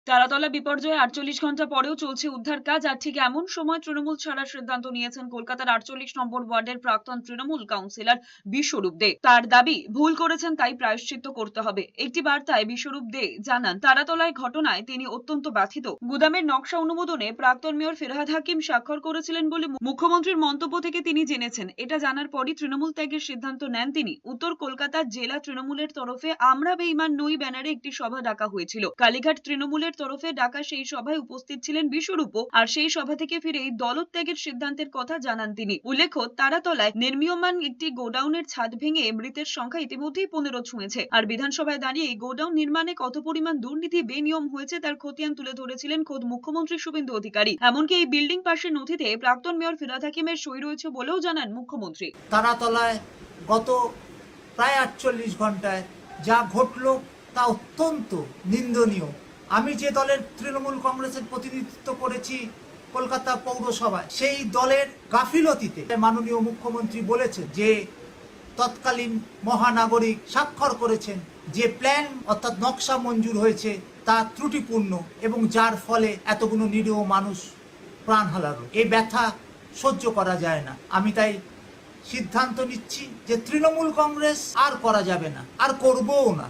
তারাতলা বিপর্যয়ে ৪৮ ঘন্টা পরেও চলছে উদ্ধার কাজ। আর ঠিক এমন সময় তৃণমূল ছাড়ার সিদ্ধান্ত নিয়েছেন কলকাতার ৪৮ নম্বর ওয়ার্ডের প্রাক্তন তৃণমূল কাউন্সিলর বিশ্বরূপ দে। তার দাবি, ভুল করেছেন তাই প্রায়শ্চিত্ত করতে হবে। একটি বার্তায় বিশ্বরূপ দে জানান, তারাতলায় ঘটনায় তিনি অত্যন্ত ব্যথিত। গুদামের নকশা অনুমোদনে প্রাক্তন মেয়র ফিরহাদ হাকিম স্বাক্ষর করেছিলেন বলে মুখ্যমন্ত্রীর মন্তব্য থেকে তিনি জেনেছেন। এটা জানার পরই তৃণমূল ত্যাগের সিদ্ধান্ত নেন তিনি। উত্তর কলকাতার জেলা তৃণমূলের তরফে আমরা বেঈমান নই ব্যানারে একটি সভা ডাকা হয়েছিল। কালীঘাট তৃণমূলের তরফে ডাকা সেই সভায় উপস্থিত ছিলেন বিশ্বরূপও। আর সেই সভা থেকে ফিরেই দলত্যাগের সিদ্ধান্তের কথা জানান তিনি। উল্লেখ্য, তারাতলায় নির্মীয়মান একটি গোডাউনের ছাদ ভেঙে মৃতের সংখ্যা ইতিমধ্যেই ১৫ ছুঁয়েছে। আর বিধানসভায় দাঁড়িয়ে এই গোডাউন নির্মাণে কত পরিমাণ দুর্নীতি বেনিয়ম হয়েছে তার খতিয়ান তুলে ধরেছিলেন খোদ মুখ্যমন্ত্রী শুভেন্দু অধিকারী। এমনকি এই বিল্ডিং পাশের নথিতে প্রাক্তন মেয়র ফিরহাদ হাকিমের সই রয়েছে বলেও জানান মুখ্যমন্ত্রী। তারাতলায় গত প্রায় ৪৮ ঘন্টায় যা ঘটল তা অত্যন্ত নিন্দনীয়। আমি যে দলের তৃণমূল কংগ্রেসের প্রতিনিধিত্ব করেছি কলকাতা পৌরসভায়, সেই দলের গাফিলতিতে মাননীয় মুখ্যমন্ত্রী বলেছেন যে তৎকালীন মহানাগরিক স্বাক্ষর করেছেন যে প্ল্যান অর্থাৎ নকশা মঞ্জুর হয়েছে তা ত্রুটিপূর্ণ এবং যার ফলে এতগুলো নিরীহ মানুষ প্রাণ হারালো। এই ব্যথা সহ্য করা যায় না। আমি তাই সিদ্ধান্ত নিচ্ছি যে তৃণমূল কংগ্রেস আর করা যাবে না, আর করবও না।